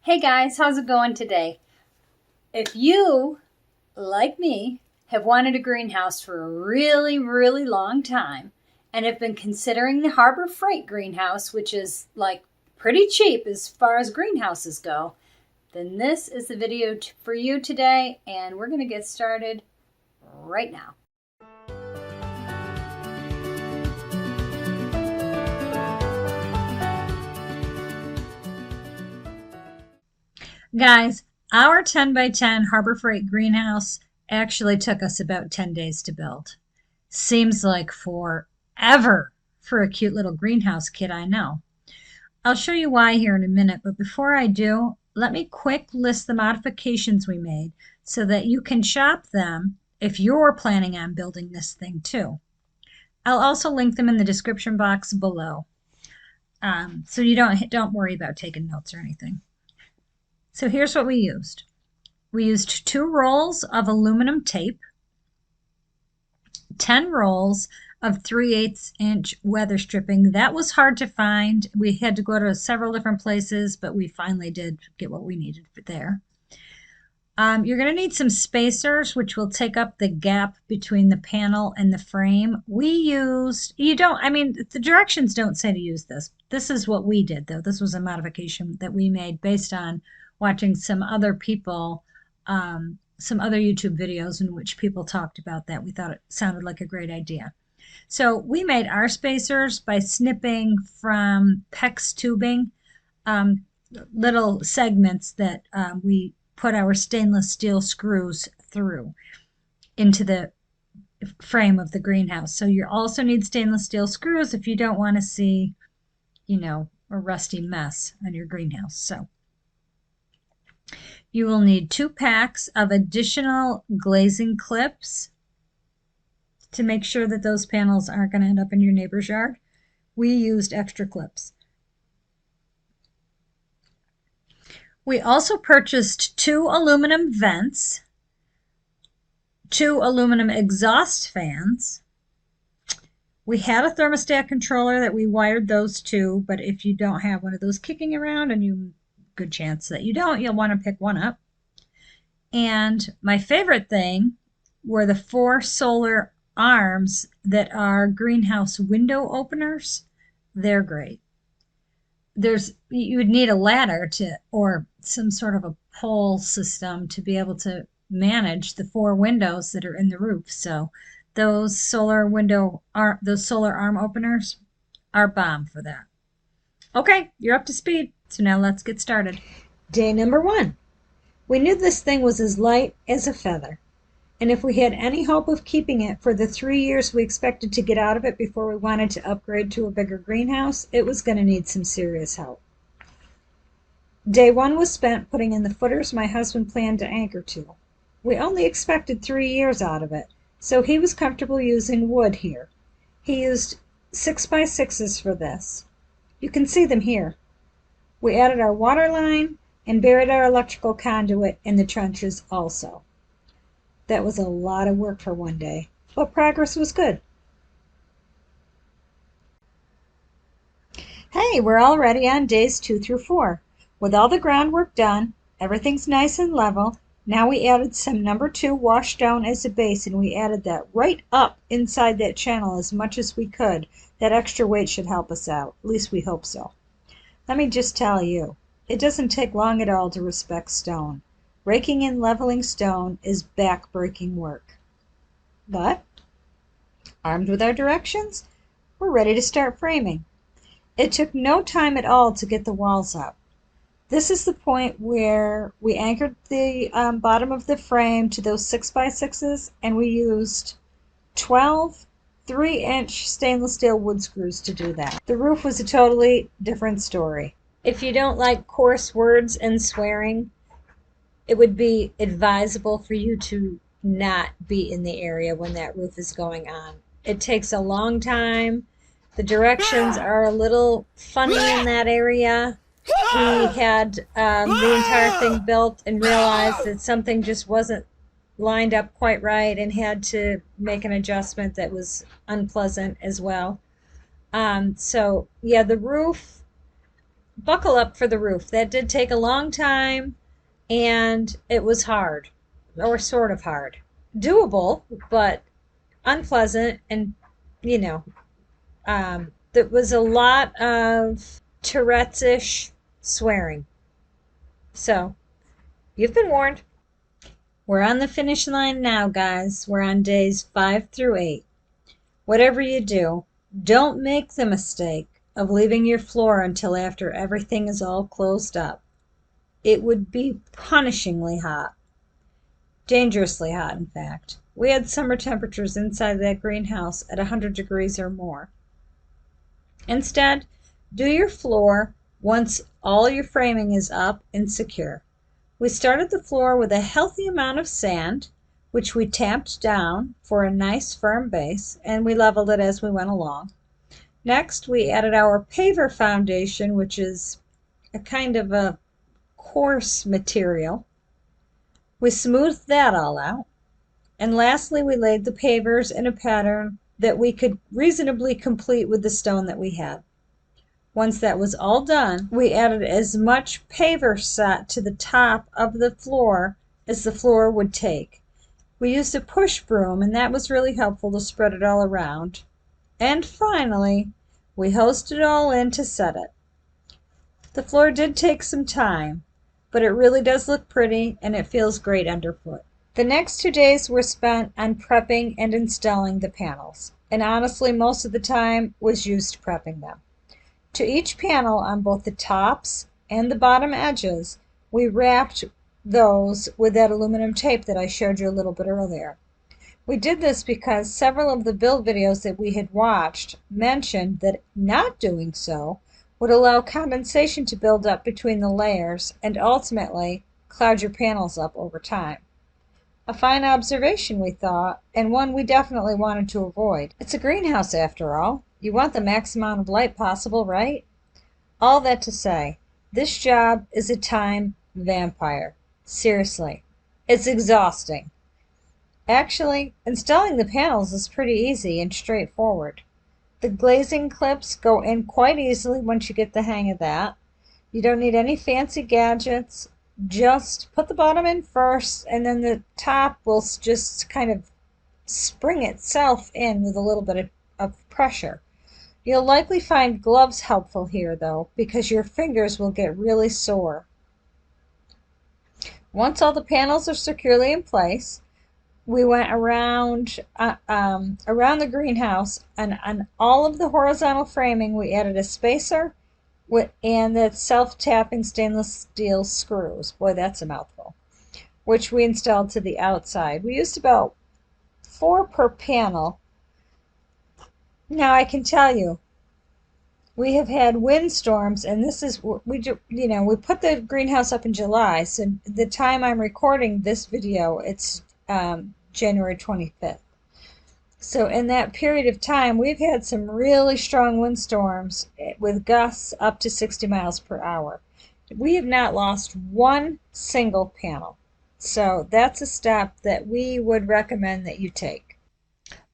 Hey guys, how's it going today? If you, like me, have wanted a greenhouse for a really long time and have been considering the Harbor Freight greenhouse, which is like pretty cheap as far as greenhouses go, then this is the video for you today, and we're going to get started right now. Guys, our 10 by 10 Harbor Freight greenhouse actually took us about 10 days to build. Seems like forever for a cute little greenhouse kit, I know. I'll show you why here in a minute, but before I do, let me quick list the modifications we made so that you can shop them if you're planning on building this thing too. I'll also link them in the description box below, so you don't worry about taking notes or anything. So here's what we used. We used 2 rolls of aluminum tape, 10 rolls of 3/8 inch weather stripping. That was hard to find. We had to go to several different places, but we finally did get what we needed there. You're going to need some spacers, which will take up the gap between the panel and the frame. We used, the directions don't say to use this. This is what we did, though. This was a modification that we made based on watching some other people, some other YouTube videos in which people talked about that. We thought it sounded like a great idea. So we made our spacers by snipping from PEX tubing, little segments that we put our stainless steel screws through into the frame of the greenhouse. So you also need stainless steel screws if you don't want to see, a rusty mess on your greenhouse. So you will need 2 packs of additional glazing clips to make sure that those panels aren't going to end up in your neighbor's yard. We used extra clips. We also purchased 2 aluminum vents, 2 aluminum exhaust fans. We had a thermostat controller that we wired those to, but if you don't have one of those kicking around, and good chance that you don't, you'll want to pick one up. And my favorite thing were the 4 solar arms that are greenhouse window openers. They're great. You would need a ladder or some sort of a pole system to be able to manage the 4 windows that are in the roof. So those solar arm openers are bomb for that. Okay, you're up to speed. So now let's get started. Day number 1. We knew this thing was as light as a feather, and if we had any hope of keeping it for the 3 years we expected to get out of it before we wanted to upgrade to a bigger greenhouse, it was going to need some serious help. Day 1 was spent putting in the footers my husband planned to anchor to. We only expected 3 years out of it, so he was comfortable using wood here. He used 6x6s for this. You can see them here. We added our water line and buried our electrical conduit in the trenches also. That was a lot of work for one day, but progress was good. Hey, we're already on days 2 through 4. With all the groundwork done, everything's nice and level. Now we added some number 2 washed down as a base, and we added that right up inside that channel as much as we could. That extra weight should help us out. At least we hope so. Let me just tell you, it doesn't take long at all to respect stone. Raking and leveling stone is back-breaking work. But, armed with our directions, we're ready to start framing. It took no time at all to get the walls up. This is the point where we anchored the bottom of the frame to those 6x6s, and we used 12 3-inch stainless steel wood screws to do that. The roof was a totally different story. If you don't like coarse words and swearing, it would be advisable for you to not be in the area when that roof is going on. It takes a long time. The directions are a little funny in that area. We had the entire thing built and realized that something just wasn't lined up quite right and had to make an adjustment that was unpleasant as well. So yeah, the roof buckle up for the roof. That did take a long time and it was hard, or sort of hard. Doable, but unpleasant, and you know, there was a lot of Tourette's-ish swearing. So, you've been warned. We're on the finish line now, guys. We're on days 5 through 8. Whatever you do, don't make the mistake of leaving your floor until after everything is all closed up. It would be punishingly hot. Dangerously hot, in fact. We had summer temperatures inside that greenhouse at 100 degrees or more. Instead, do your floor once all your framing is up and secure. We started the floor with a healthy amount of sand, which we tamped down for a nice firm base, and we leveled it as we went along. Next, we added our paver foundation, which is a kind of a coarse material. We smoothed that all out. And lastly, we laid the pavers in a pattern that we could reasonably complete with the stone that we had. Once that was all done, we added as much paver set to the top of the floor as the floor would take. We used a push broom, and that was really helpful to spread it all around. And finally, we hosed it all in to set it. The floor did take some time, but it really does look pretty and it feels great underfoot. The next 2 days were spent on prepping and installing the panels, and honestly most of the time was used prepping them. To each panel on both the tops and the bottom edges, we wrapped those with that aluminum tape that I showed you a little bit earlier. We did this because several of the build videos that we had watched mentioned that not doing so would allow condensation to build up between the layers and ultimately cloud your panels up over time. A fine observation, we thought, and one we definitely wanted to avoid. It's a greenhouse after all. You want the max amount of light possible, right? All that to say, this job is a time vampire. Seriously, it's exhausting. Actually, installing the panels is pretty easy and straightforward. The glazing clips go in quite easily once you get the hang of that. You don't need any fancy gadgets. Just put the bottom in first, and then the top will just kind of spring itself in with a little bit of pressure. You'll likely find gloves helpful here, though, because your fingers will get really sore. Once all the panels are securely in place, we went around the greenhouse, and on all of the horizontal framing we added a spacer and the self-tapping stainless steel screws. Boy, that's a mouthful. Which we installed to the outside. We used about 4 per panel. Now I can tell you, we have had windstorms, and this is we put the greenhouse up in July, so the time I'm recording this video, it's January 25th. So in that period of time, we've had some really strong windstorms with gusts up to 60 miles per hour. We have not lost one single panel. So that's a step that we would recommend that you take.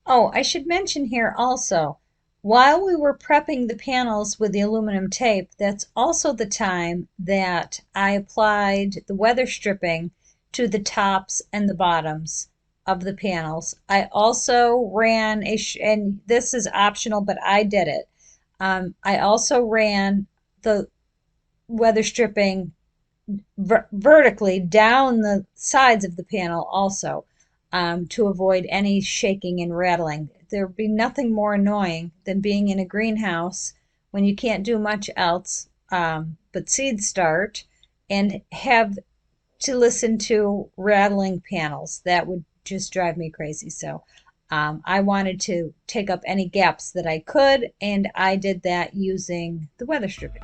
Oh, I should mention here also, while we were prepping the panels with the aluminum tape, that's also the time that I applied the weather stripping to the tops and the bottoms of the panels. I also ran and this is optional, but I did it. I also ran the weather stripping vertically down the sides of the panel also, to avoid any shaking and rattling. There would be nothing more annoying than being in a greenhouse when you can't do much else but seed start and have to listen to rattling panels. That would just drive me crazy. So I wanted to take up any gaps that I could, and I did that using the weather stripping.